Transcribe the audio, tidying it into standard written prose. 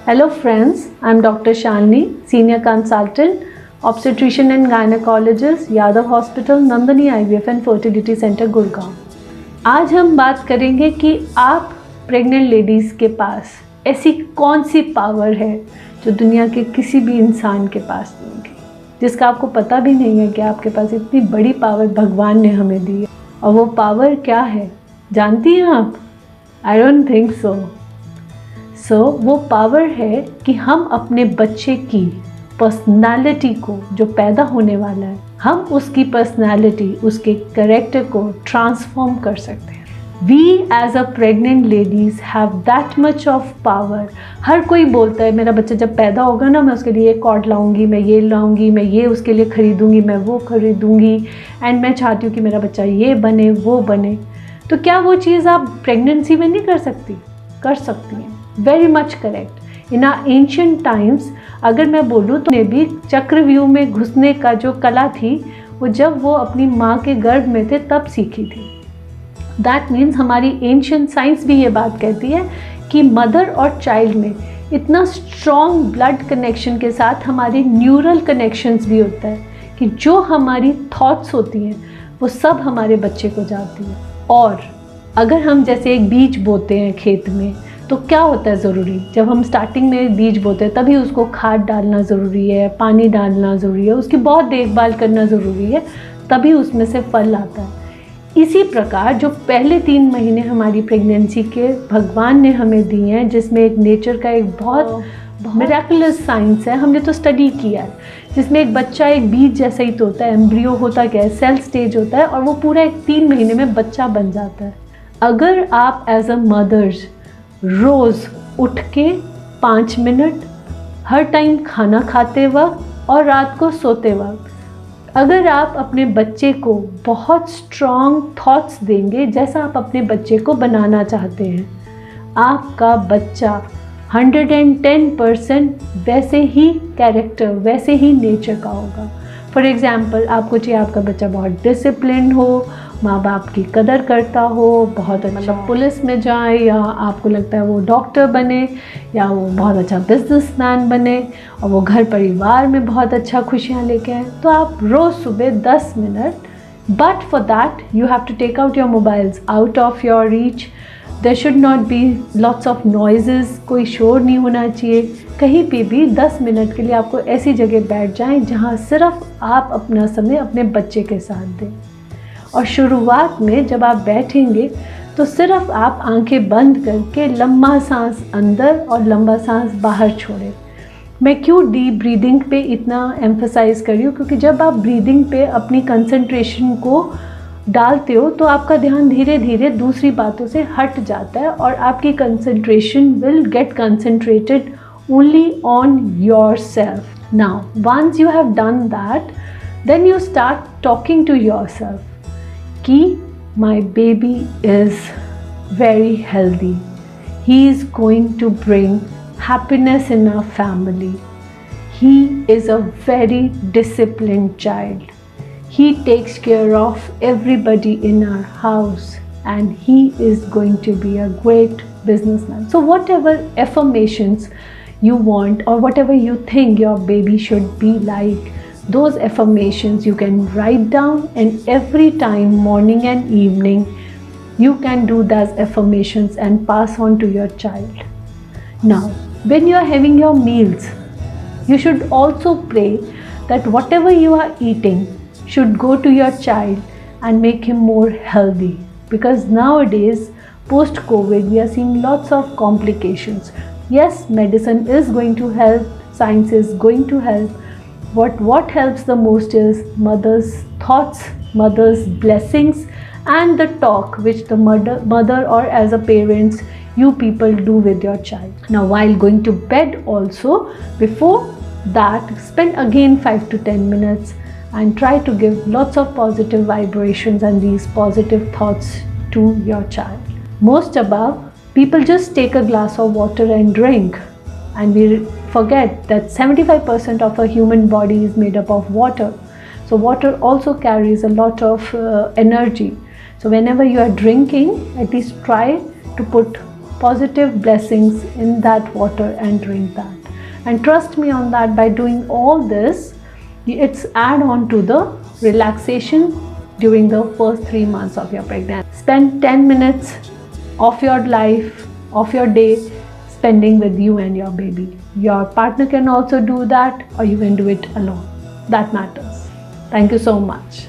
Hello friends, I am Dr. Shalini, Senior Consultant, Obstetrician and Gynecologist, Yadav Hospital, Nandani IVF and Fertility Center, Gurgaon. आज हम बात करेंगे कि आप प्रेग्नेंट लेडीज़ के पास ऐसी कौन सी पावर है जो दुनिया के किसी भी इंसान के पास नहीं होगी, जिसका आपको पता भी नहीं है कि आपके पास इतनी बड़ी पावर भगवान ने हमें दी है। और वो पावर क्या है जानती हैं आप? I don't think so. वो पावर है कि हम अपने बच्चे की पर्सनालिटी को, जो पैदा होने वाला है, हम उसकी पर्सनालिटी, उसके कैरेक्टर को ट्रांसफॉर्म कर सकते हैं। We as a pregnant ladies have that much of power. हर कोई बोलता है मेरा बच्चा जब पैदा होगा ना, मैं उसके लिए कॉर्ड लाऊंगी, मैं ये लाऊंगी, मैं ये उसके लिए ख़रीदूँगी, मैं वो ख़रीदूँगी, एंड मैं चाहती हूँ कि मेरा बच्चा ये बने वो बने। तो क्या वो चीज़ आप प्रेगनेंसी में नहीं कर सकती? कर सकती हैं। Very much correct. In are ancient times अगर मैं बोलूँ तो भी चक्रव्यूह में घुसने का जो कला थी वो जब वो अपनी माँ के गर्भ में थे तब सीखी थी। दैट मीन्स हमारी एंशिएंट साइंस भी ये बात कहती है कि मदर और चाइल्ड में इतना स्ट्रॉन्ग ब्लड कनेक्शन के साथ हमारे न्यूरल कनेक्शंस भी होता है कि जो हमारी थॉट्स होती हैं वो सब हमारे बच्चे को जाती हैं। और अगर हम जैसे एक बीज बोते हैं खेत में, तो क्या होता है ज़रूरी, जब हम स्टार्टिंग में बीज बोते हैं तभी उसको खाद डालना ज़रूरी है, पानी डालना ज़रूरी है, उसकी बहुत देखभाल करना ज़रूरी है, तभी उसमें से फल आता है। इसी प्रकार जो पहले 3 महीने हमारी प्रेगनेंसी के भगवान ने हमें दिए हैं, जिसमें एक नेचर का एक बहुत मिरेकुलस साइंस है, हमने तो स्टडी किया है, जिसमें एक बच्चा एक बीज जैसा ही तो होता है, एम्ब्रियो होता क्या है, सेल स्टेज होता है, और वो पूरा एक 3 महीने में बच्चा बन जाता है। अगर आप एज अ मदर्स रोज़ उठ के 5 मिनट हर टाइम खाना खाते वक्त और रात को सोते वक्त अगर आप अपने बच्चे को बहुत स्ट्रॉन्ग थॉट्स देंगे, जैसा आप अपने बच्चे को बनाना चाहते हैं, आपका बच्चा 110% वैसे ही कैरेक्टर, वैसे ही नेचर का होगा। फॉर एग्ज़ाम्पल, आपको चाहिए आपका बच्चा बहुत डिसिप्लिन हो, माँ बाप की कदर करता हो, बहुत अच्छा पुलिस में जाए, या आपको लगता है वो डॉक्टर बने, या वो बहुत अच्छा बिजनेसमैन बने, और वो घर परिवार में बहुत अच्छा खुशियाँ लेके आए, तो आप रोज़ सुबह 10 minute, but for that you have to take out your mobiles out of your reach. There should not be lots of noises, कोई शोर नहीं होना चाहिए। कहीं पे भी 10 मिनट के लिए आपको ऐसी जगह बैठ जाएं जहाँ सिर्फ आप अपना समय अपने बच्चे के साथ दें। और शुरुआत में जब आप बैठेंगे तो सिर्फ आप आंखें बंद करके लंबा सांस अंदर और लंबा सांस बाहर छोड़ें। मैं क्यों डीप ब्रीदिंग पे इतना एम्फसाइज़ कर रही हूँ, क्योंकि जब आप ब्रीदिंग पे अपनी कंसंट्रेशन को डालते हो तो आपका ध्यान धीरे धीरे दूसरी बातों से हट जाता है, और आपकी concentration will get concentrated only on yourself. Now once you have done that, then you start talking to yourself कि my baby is very healthy, he is going to bring happiness in our family, he is a very disciplined child, he takes care of everybody in our house, and he is going to be a great businessman. So whatever affirmations you want or whatever you think your baby should be like, those affirmations you can write down, and every time, morning and evening, you can do those affirmations and pass on to your child. Now, when you are having your meals, you should also pray that whatever you are eating should go to your child and make him more healthy. Because nowadays, post-COVID, we are seeing lots of complications. Yes, medicine is going to help, science is going to help. What helps the most is mother's thoughts, mother's blessings, and the talk which the mother or as a parents you people do with your child. Now while going to bed also, before that, spend again 5 to 10 minutes and try to give lots of positive vibrations and these positive thoughts to your child. Most above, people just take a glass of water and drink, and we forget that 75% of a human body is made up of water. So water also carries a lot of energy. So whenever you are drinking, at least try to put positive blessings in that water and drink that. And trust me on that, by doing all this, it's add on to the relaxation during the first 3 months of your pregnancy. Spend 10 minutes of your life, of your day, spending with you and your baby. Your partner can also do that, or you can do it alone. That matters. Thank you so much.